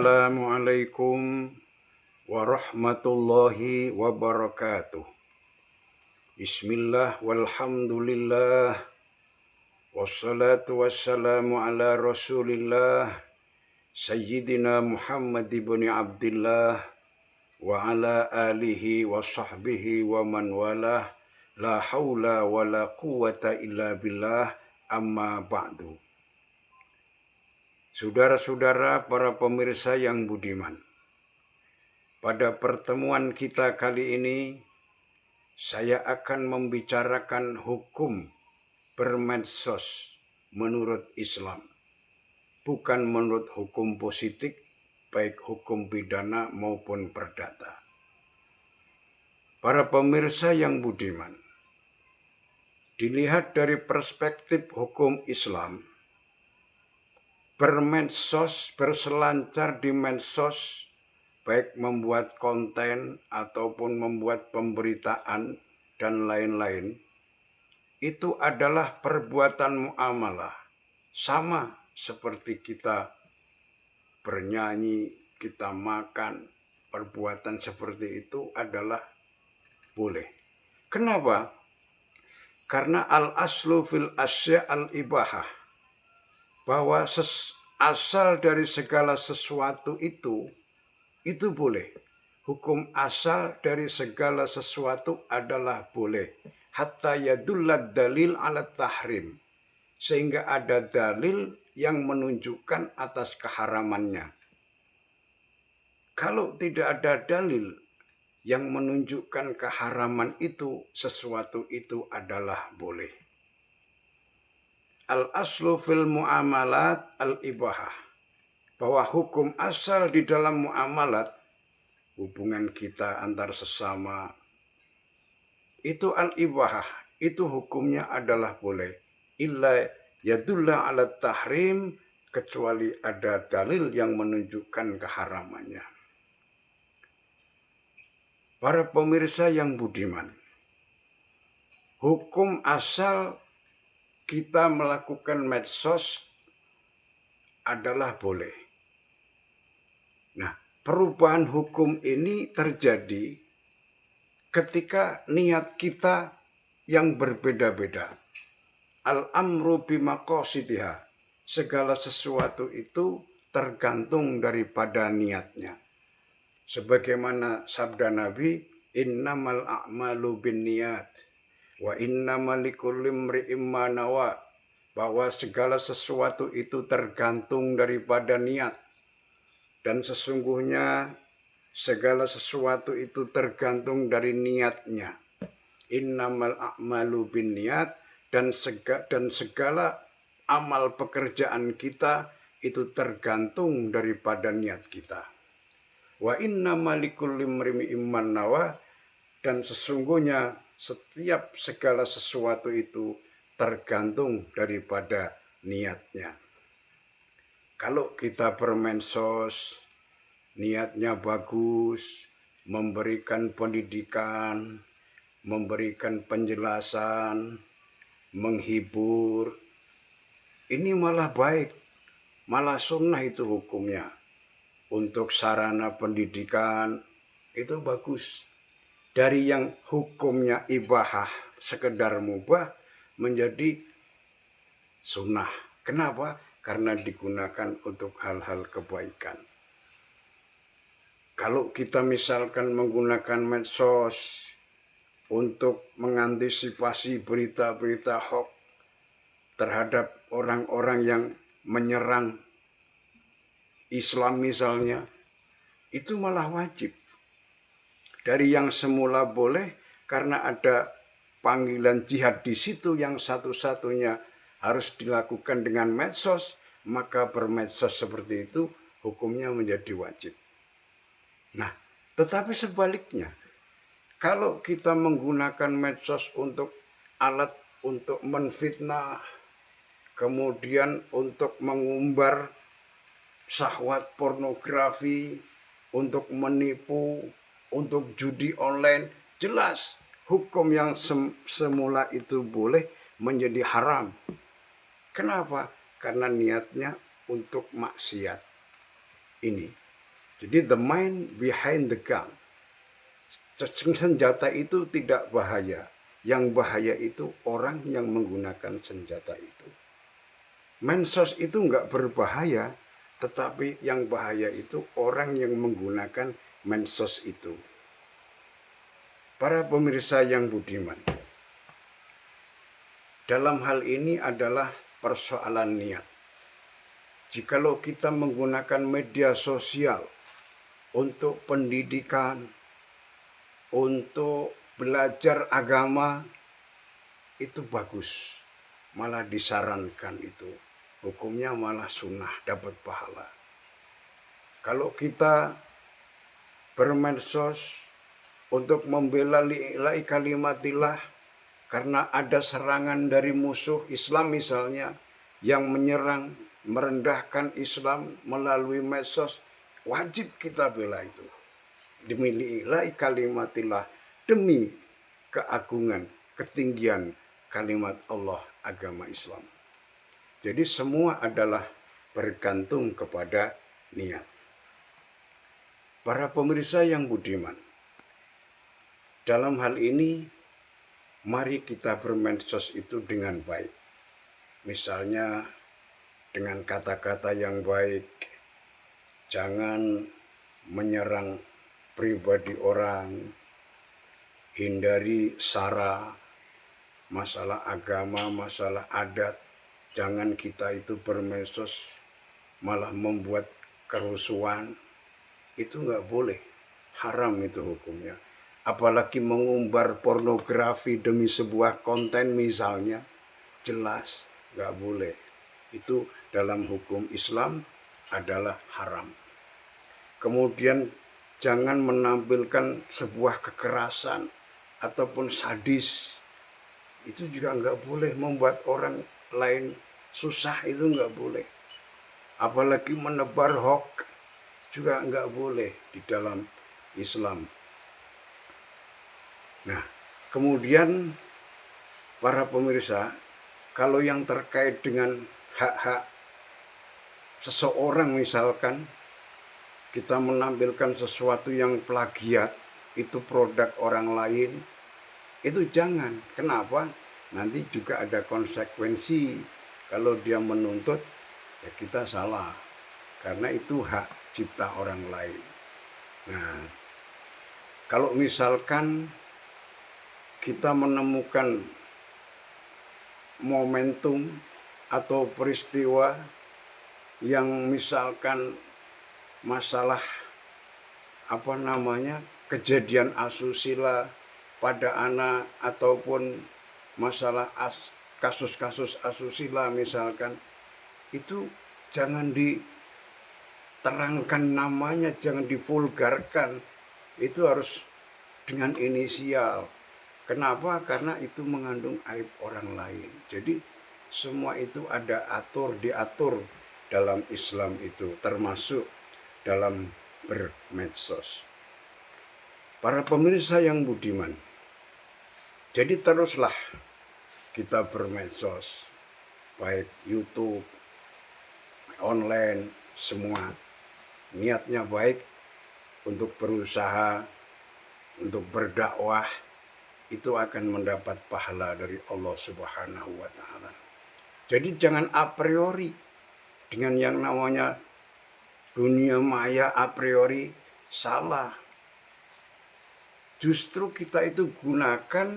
Assalamualaikum warahmatullahi wabarakatuh. Bismillah walhamdulillah wassalatu wassalamu ala rasulillah Sayyidina Muhammad ibn Abdillah wa ala alihi wa sahbihi wa man walah la hawla wa la quwata illa billah amma ba'du. Saudara-saudara para pemirsa yang budiman, pada pertemuan kita kali ini saya akan membicarakan hukum bermedsos menurut Islam, bukan menurut hukum positif, baik hukum pidana maupun perdata. Para pemirsa yang budiman, dilihat dari perspektif hukum Islam, bermedsos, berselancar di medsos, baik membuat konten ataupun membuat pemberitaan dan lain-lain, itu adalah perbuatan muamalah. Sama seperti kita bernyanyi, kita makan, perbuatan seperti itu adalah boleh. Kenapa? Karena al-aslu fil asya al-ibahah, bahwa asal dari segala sesuatu itu boleh. Hukum asal dari segala sesuatu adalah boleh. Hatta yadullad dalil ala tahrim. Sehingga ada dalil yang menunjukkan atas keharamannya. Kalau tidak ada dalil yang menunjukkan keharaman itu, sesuatu itu adalah boleh. Al-aslu fil muamalat al-ibahah, bahwa hukum asal di dalam muamalat, hubungan kita antar sesama, itu al-ibahah, itu hukumnya adalah boleh. Illa yadulla ala tahrim, kecuali ada dalil yang menunjukkan keharamannya. Para pemirsa yang budiman, hukum asal kita melakukan medsos adalah boleh. Nah, perubahan hukum ini terjadi ketika niat kita yang berbeda-beda. Al-amru bimaqasidiha, segala sesuatu itu tergantung daripada niatnya. Sebagaimana sabda Nabi, innamal a'malu binniyat wa innamal likulli imri'in ma nawa, bahwa segala sesuatu itu tergantung daripada niat, dan sesungguhnya segala sesuatu itu tergantung dari niatnya. Innamal a'malu binniyat, dan segala amal pekerjaan kita itu tergantung daripada niat kita. Wa innamal likulli imri'in ma nawa, dan sesungguhnya setiap segala sesuatu itu tergantung daripada niatnya. Kalau kita bermedsos, niatnya bagus, memberikan pendidikan, memberikan penjelasan, menghibur, ini malah baik, malah sunnah itu hukumnya. Untuk sarana pendidikan itu bagus. Dari yang hukumnya ibahah, sekedar mubah, menjadi sunnah. Kenapa? Karena digunakan untuk hal-hal kebaikan. Kalau kita misalkan menggunakan medsos untuk mengantisipasi berita-berita hoax terhadap orang-orang yang menyerang Islam misalnya, itu malah wajib. Dari yang semula boleh, karena ada panggilan jihad di situ yang satu-satunya harus dilakukan dengan medsos, maka bermedsos seperti itu hukumnya menjadi wajib. Nah, tetapi sebaliknya, kalau kita menggunakan medsos untuk alat untuk menfitnah, kemudian untuk mengumbar syahwat pornografi, untuk menipu, untuk judi online, jelas hukum yang semula itu boleh menjadi haram. Kenapa? Karena niatnya untuk maksiat. Ini Jadi the mind behind the gun. Senjata itu tidak bahaya. Yang bahaya itu orang yang menggunakan senjata itu. Mensos itu nggak berbahaya, tetapi yang bahaya itu orang yang menggunakan mensos itu. Para pemirsa yang budiman, dalam hal ini adalah persoalan niat. Jikalau kita menggunakan media sosial untuk pendidikan, untuk belajar agama, itu bagus. Malah disarankan itu. Hukumnya malah sunnah, dapat pahala. Kalau kita bermedsos untuk membela lillahi kalimatillah karena ada serangan dari musuh Islam misalnya yang menyerang, merendahkan Islam melalui medsos, wajib kita bela itu. Demi lillahi kalimatillah, demi keagungan, ketinggian kalimat Allah, agama Islam. Jadi semua adalah bergantung kepada niat. Para pemirsa yang budiman, dalam hal ini mari kita bermedsos itu dengan baik. Misalnya dengan kata-kata yang baik, jangan menyerang pribadi orang, hindari sara, masalah agama, masalah adat. Jangan kita itu bermedsos malah membuat kerusuhan. Itu nggak boleh, haram itu hukumnya. Apalagi mengumbar pornografi demi sebuah konten misalnya, jelas nggak boleh. Itu dalam hukum Islam adalah haram. Kemudian jangan menampilkan sebuah kekerasan ataupun sadis. Itu juga nggak boleh, membuat orang lain susah, itu nggak boleh. Apalagi menebar hoax juga nggak boleh di dalam Islam. Nah, kemudian para pemirsa, kalau yang terkait dengan hak-hak seseorang misalkan, kita menampilkan sesuatu yang plagiat, itu produk orang lain, itu jangan. Kenapa? Nanti juga ada konsekuensi. Kalau dia menuntut, ya kita salah. Karena itu hak cipta orang lain. Nah, kalau misalkan kita menemukan momentum atau peristiwa yang misalkan masalah kejadian asusila pada anak ataupun masalah kasus-kasus asusila misalkan, itu jangan diterangkan namanya, jangan divulgarkan. Itu harus dengan inisial. Kenapa? Karena itu mengandung aib orang lain. Jadi semua itu diatur dalam Islam itu, termasuk dalam bermedsos. Para pemirsa yang budiman, jadi teruslah kita bermedsos, baik YouTube, online, semua niatnya baik untuk berusaha, untuk berdakwah, itu akan mendapat pahala dari Allah Subhanahu wa Ta'ala. Jadi jangan a priori dengan yang namanya dunia maya, a priori salah. Justru kita itu gunakan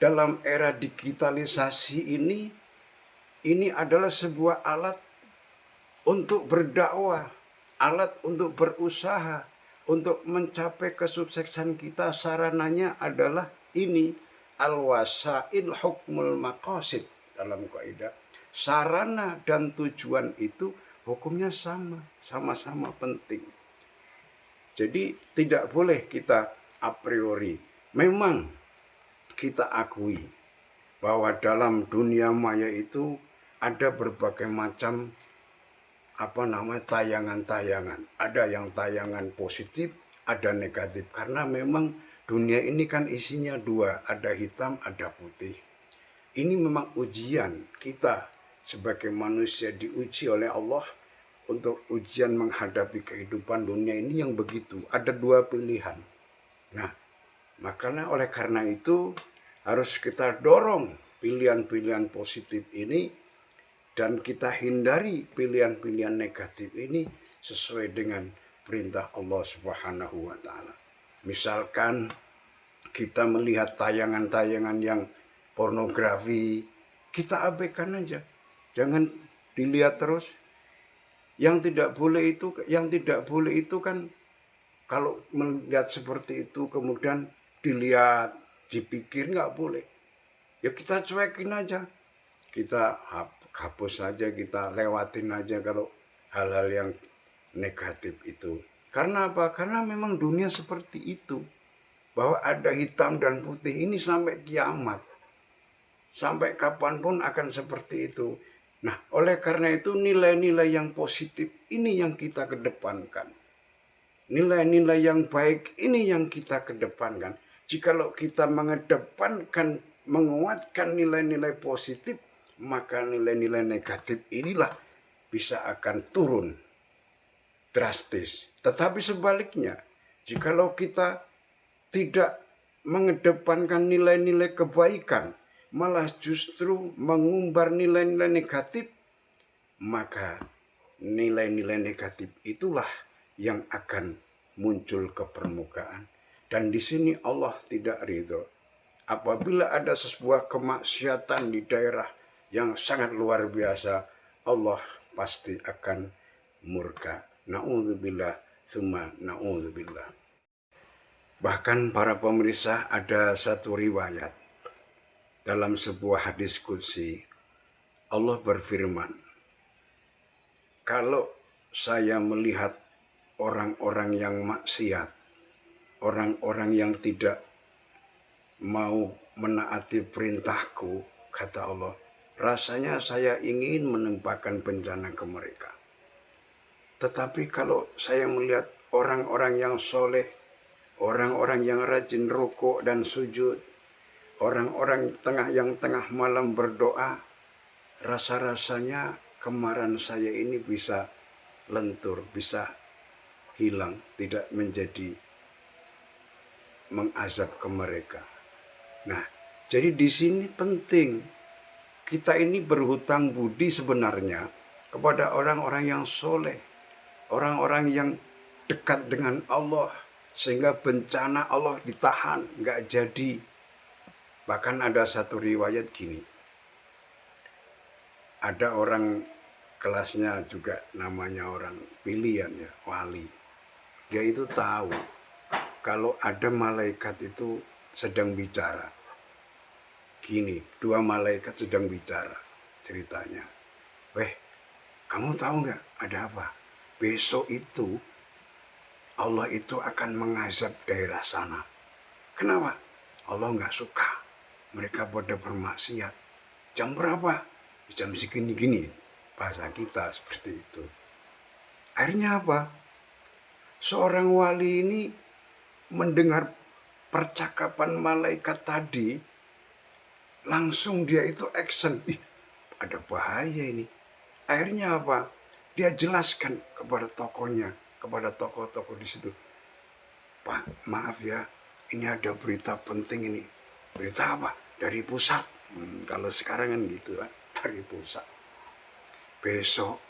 dalam era digitalisasi ini adalah sebuah alat untuk berdakwah, alat untuk berusaha, untuk mencapai kesuksesan kita. Sarananya adalah ini, al-wasail hukmul maqasid dalam kaidah. Sarana dan tujuan itu hukumnya sama-sama penting. Jadi tidak boleh kita a priori. Memang kita akui bahwa dalam dunia maya itu ada berbagai macam tayangan-tayangan. Ada yang tayangan positif, ada negatif. Karena memang dunia ini kan isinya dua, ada hitam, ada putih. Ini memang ujian kita sebagai manusia, diuji oleh Allah untuk ujian menghadapi kehidupan dunia ini yang begitu. Ada dua pilihan. Nah, makanya oleh karena itu harus kita dorong pilihan-pilihan positif ini dan kita hindari pilihan-pilihan negatif ini sesuai dengan perintah Allah Subhanahu wa taala. Misalkan kita melihat tayangan-tayangan yang pornografi, kita abaikan aja. Jangan dilihat terus. Yang tidak boleh itu kan kalau melihat seperti itu kemudian dilihat, dipikir nggak boleh. Ya kita cuekin aja. Kita hapus saja, kita lewatin aja kalau hal-hal yang negatif itu. Karena apa? Karena memang dunia seperti itu. Bahwa ada hitam dan putih ini sampai kiamat. Sampai kapanpun akan seperti itu. Nah, oleh karena itu nilai-nilai yang positif ini yang kita kedepankan. Nilai-nilai yang baik ini yang kita kedepankan. Jikalau kita mengedepankan, menguatkan nilai-nilai positif, maka nilai-nilai negatif inilah bisa akan turun drastis. Tetapi sebaliknya, jikalau kita tidak mengedepankan nilai-nilai kebaikan, malah justru mengumbar nilai-nilai negatif, maka nilai-nilai negatif itulah yang akan muncul ke permukaan. Dan di sini Allah tidak ridho. Apabila ada sebuah kemaksiatan di daerah yang sangat luar biasa, Allah pasti akan murka. Na'udzubillah, tsumma na'udzubillah. Bahkan para pemirsa, ada satu riwayat dalam sebuah hadis qudsi. Allah berfirman, kalau saya melihat orang-orang yang maksiat, orang-orang yang tidak mau menaati perintahku, kata Allah, rasanya saya ingin menimpakan bencana ke mereka. Tetapi kalau saya melihat orang-orang yang soleh, orang-orang yang rajin rukuk dan sujud, orang-orang yang tengah malam berdoa, rasa-rasanya kemarahan saya ini bisa lentur, bisa hilang, tidak menjadi mengazab ke mereka. Nah, jadi di sini penting kita ini berhutang budi sebenarnya kepada orang-orang yang soleh, orang-orang yang dekat dengan Allah, sehingga bencana Allah ditahan, nggak jadi. Bahkan ada satu riwayat gini, ada orang kelasnya juga namanya orang pilihan ya, wali. Dia itu tahu kalau ada malaikat itu sedang bicara. Gini, dua malaikat sedang bicara ceritanya. Weh, kamu tahu nggak ada apa? Besok itu Allah itu akan mengazab daerah sana. Kenapa? Allah nggak suka mereka pada bermaksiat. Jam berapa? Jam segini-gini. Bahasa kita seperti itu. Akhirnya apa? Seorang wali ini mendengar percakapan malaikat tadi, langsung dia itu action. Ih, ada bahaya ini. Akhirnya apa? Dia jelaskan kepada tokohnya, kepada tokoh-tokoh di situ. Pak, maaf ya, ini ada berita penting ini. Berita apa? Dari pusat. Kalau sekarang kan gitu kan, dari pusat. Besok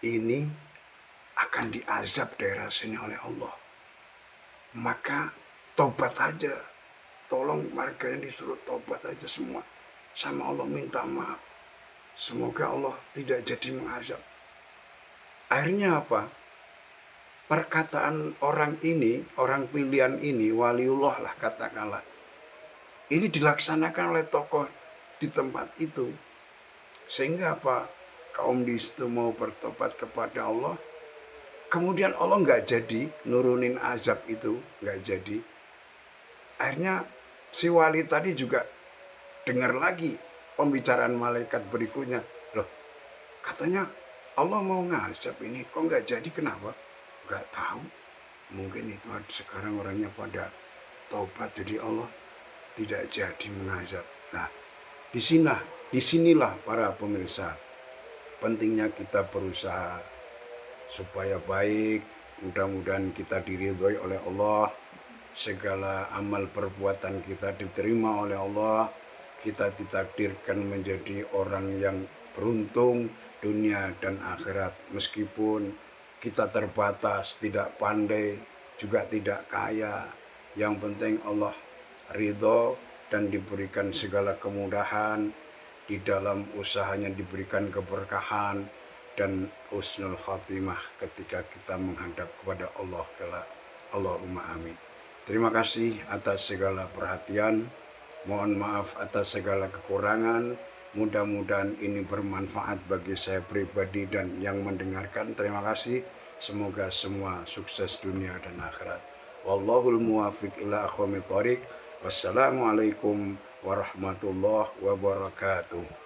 ini akan diazab daerah sini oleh Allah. Maka tobat aja. Tolong warga yang disuruh tobat aja semua. Sama Allah minta maaf. Semoga Allah tidak jadi mengazab. Akhirnya apa? Perkataan orang ini, orang pilihan ini, waliullah lah katakanlah. Ini dilaksanakan oleh tokoh di tempat itu. Sehingga apa? Kaum di situ mau bertobat kepada Allah. Kemudian Allah nggak jadi nurunin azab itu, nggak jadi. Akhirnya si wali tadi juga dengar lagi pembicaraan malaikat berikutnya. Loh, katanya Allah mau ngazab ini, kok nggak jadi, kenapa? Nggak tahu. Mungkin itu sekarang orangnya pada taubat, jadi Allah tidak jadi mengazab. Nah, disinilah para pemirsa pentingnya kita berusaha supaya baik. Mudah-mudahan kita diridhoi oleh Allah, segala amal perbuatan kita diterima oleh Allah, kita ditakdirkan menjadi orang yang beruntung dunia dan akhirat. Meskipun kita terbatas, tidak pandai, juga tidak kaya, yang penting Allah ridho dan diberikan segala kemudahan, di dalam usahanya diberikan keberkahan dan husnul khatimah ketika kita menghadap kepada Allah kelak. Allahumma amin. Terima kasih atas segala perhatian. Mohon maaf atas segala kekurangan. Mudah-mudahan ini bermanfaat bagi saya pribadi dan yang mendengarkan. Terima kasih. Semoga semua sukses dunia dan akhirat. Wallahul muwafiq ila aqwamit thoriq. Wassalamualaikum warahmatullahi wabarakatuh.